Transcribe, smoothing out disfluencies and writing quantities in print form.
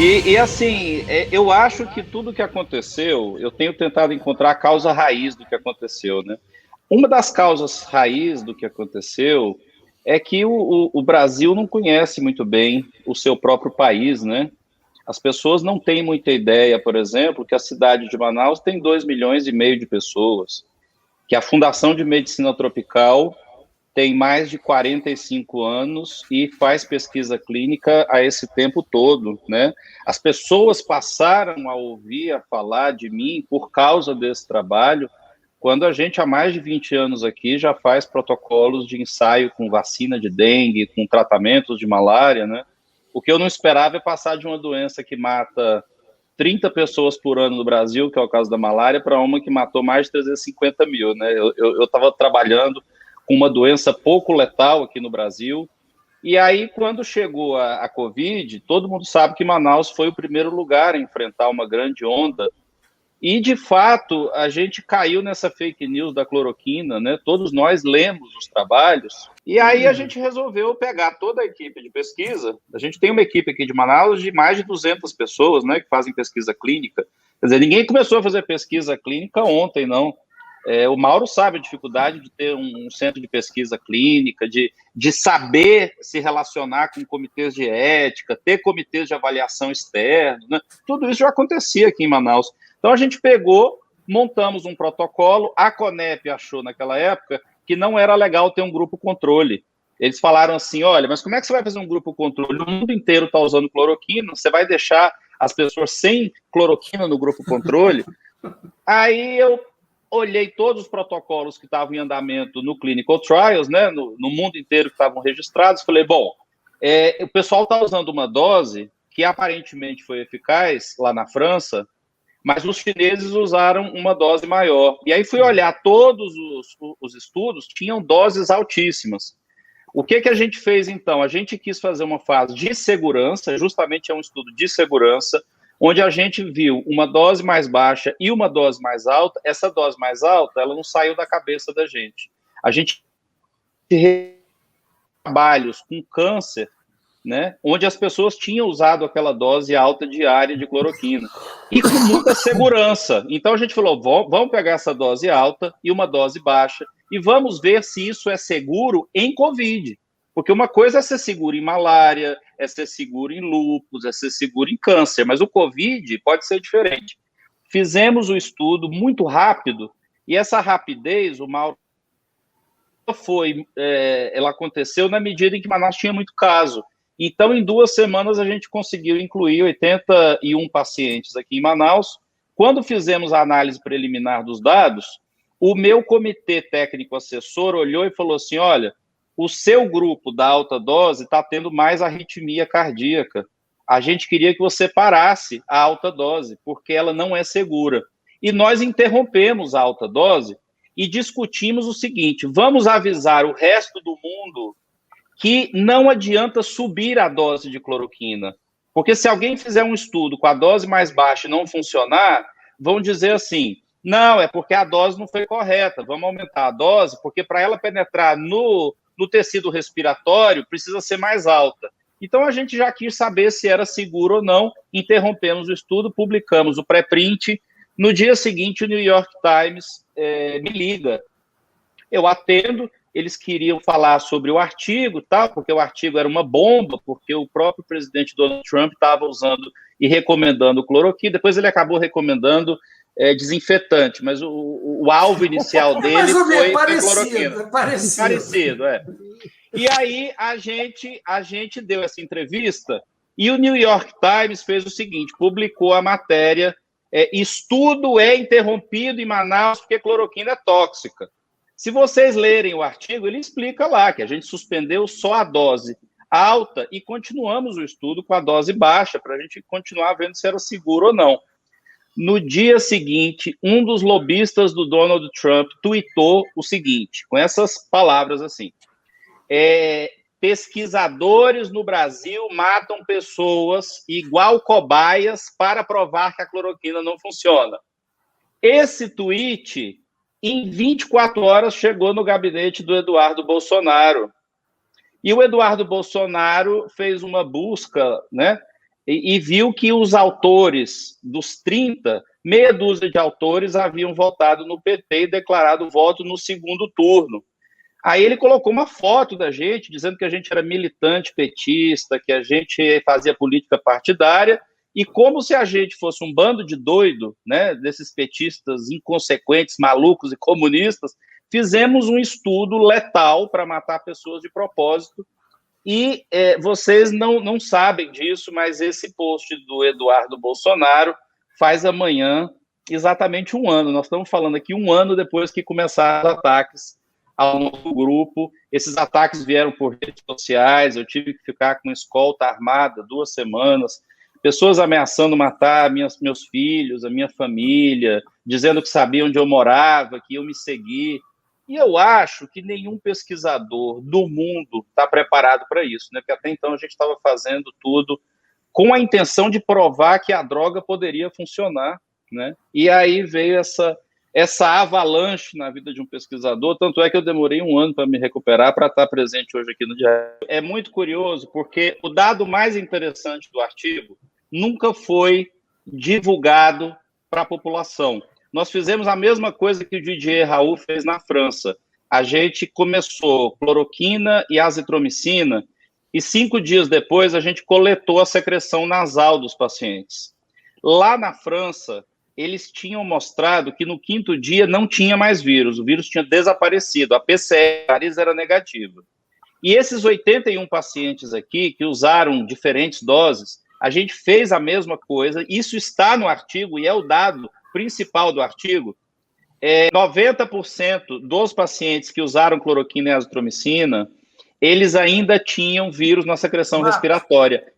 E assim, eu acho que tudo que aconteceu, eu tenho tentado encontrar a causa raiz do que aconteceu, né? Uma das causas raiz do que aconteceu é que o Brasil não conhece muito bem o seu próprio país, né? As pessoas não têm muita ideia, por exemplo, que a cidade de Manaus tem 2,5 milhões de pessoas, que a Fundação de Medicina Tropical tem mais de 45 anos e faz pesquisa clínica a esse tempo todo, né? As pessoas passaram a ouvir, a falar de mim por causa desse trabalho, quando a gente há mais de 20 anos aqui já faz protocolos de ensaio com vacina de dengue, com tratamentos de malária, né? O que eu não esperava é passar de uma doença que mata 30 pessoas por ano no Brasil, que é o caso da malária, para uma que matou mais de 350 mil, né? Eu estava trabalhando com uma doença pouco letal aqui no Brasil. E aí, quando chegou a Covid, todo mundo sabe que Manaus foi o primeiro lugar a enfrentar uma grande onda. E, de fato, a gente caiu nessa fake news da cloroquina, né? Todos nós lemos os trabalhos. E aí a gente resolveu pegar toda a equipe de pesquisa. A gente tem uma equipe aqui de Manaus de mais de 200 pessoas, né, que fazem pesquisa clínica. Quer dizer, ninguém começou a fazer pesquisa clínica ontem, não. O Mauro sabe a dificuldade de ter um centro de pesquisa clínica, de saber se relacionar com comitês de ética, ter comitês de avaliação externos, né? Tudo isso já acontecia aqui em Manaus. Então a gente pegou, montamos um protocolo, a Conep achou naquela época que não era legal ter um grupo controle. Eles falaram assim, olha, mas como é que você vai fazer um grupo controle? O mundo inteiro está usando cloroquina, você vai deixar as pessoas sem cloroquina no grupo controle? Aí eu olhei todos os protocolos que estavam em andamento no Clinical Trials, né, no mundo inteiro que estavam registrados, falei, bom, o pessoal está usando uma dose que aparentemente foi eficaz lá na França, mas os chineses usaram uma dose maior. E aí fui olhar todos os estudos, tinham doses altíssimas. O que a gente fez, então? A gente quis fazer uma fase de segurança, justamente é um estudo de segurança, onde a gente viu uma dose mais baixa e uma dose mais alta. Essa dose mais alta, ela não saiu da cabeça da gente. A gente trabalhos com câncer, né, onde as pessoas tinham usado aquela dose alta diária de cloroquina, e com muita segurança. Então a gente falou, vamos pegar essa dose alta e uma dose baixa, e vamos ver se isso é seguro em Covid. Porque uma coisa é ser seguro em malária, é ser seguro em lúpus, é ser seguro em câncer, mas o Covid pode ser diferente. Fizemos o estudo muito rápido, e essa rapidez, o Mauro ela aconteceu na medida em que Manaus tinha muito caso. Então, em 2 semanas, a gente conseguiu incluir 81 pacientes aqui em Manaus. Quando fizemos a análise preliminar dos dados, o meu comitê técnico assessor olhou e falou assim, olha, o seu grupo da alta dose está tendo mais arritmia cardíaca. A gente queria que você parasse a alta dose, porque ela não é segura. E nós interrompemos a alta dose e discutimos o seguinte, vamos avisar o resto do mundo que não adianta subir a dose de cloroquina, porque se alguém fizer um estudo com a dose mais baixa e não funcionar, vão dizer assim, não, é porque a dose não foi correta, vamos aumentar a dose, porque para ela penetrar no tecido respiratório precisa ser mais alta. Então a gente já quis saber se era seguro ou não, interrompemos o estudo, publicamos o pré-print, no dia seguinte o New York Times me liga, eu atendo, eles queriam falar sobre o artigo, tal, porque o artigo era uma bomba, porque o próprio presidente Donald Trump estava usando e recomendando cloroquina, depois ele acabou recomendando desinfetante, mas o alvo inicial dele foi cloroquina. Parecido, é. E aí a gente deu essa entrevista e o New York Times fez o seguinte, publicou a matéria, estudo é interrompido em Manaus porque cloroquina é tóxica. Se vocês lerem o artigo, ele explica lá que a gente suspendeu só a dose alta e continuamos o estudo com a dose baixa, para a gente continuar vendo se era seguro ou não. No dia seguinte, um dos lobistas do Donald Trump tweetou o seguinte, com essas palavras assim, pesquisadores no Brasil matam pessoas igual cobaias para provar que a cloroquina não funciona. Esse tweet, em 24 horas, chegou no gabinete do Eduardo Bolsonaro. E o Eduardo Bolsonaro fez uma busca, né, e viu que os autores dos 30, meia dúzia de autores haviam votado no PT e declarado voto no segundo turno. Aí ele colocou uma foto da gente, dizendo que a gente era militante petista, que a gente fazia política partidária, e como se a gente fosse um bando de doido, né, desses petistas inconsequentes, malucos e comunistas, fizemos um estudo letal para matar pessoas de propósito. E vocês não sabem disso, mas esse post do Eduardo Bolsonaro faz amanhã exatamente um ano. Nós estamos falando aqui um ano depois que começaram os ataques ao nosso grupo. Esses ataques vieram por redes sociais, eu tive que ficar com escolta armada 2 semanas, pessoas ameaçando matar meus filhos, a minha família, dizendo que sabiam onde eu morava, que iam me seguir. E eu acho que nenhum pesquisador do mundo está preparado para isso, né? Porque até então a gente estava fazendo tudo com a intenção de provar que a droga poderia funcionar, né? E aí veio essa avalanche na vida de um pesquisador, tanto é que eu demorei um ano para me recuperar, para estar presente hoje aqui no Diário. É muito curioso, porque o dado mais interessante do artigo nunca foi divulgado para a população. Nós fizemos a mesma coisa que o Didier Raoult fez na França. A gente começou cloroquina e azitromicina, e 5 dias depois a gente coletou a secreção nasal dos pacientes. Lá na França, eles tinham mostrado que no 5º dia não tinha mais vírus, o vírus tinha desaparecido, a PCR era negativa. E esses 81 pacientes aqui, que usaram diferentes doses, a gente fez a mesma coisa, isso está no artigo e é o dado principal do artigo. 90% dos pacientes que usaram cloroquina e azitromicina, eles ainda tinham vírus na secreção respiratória.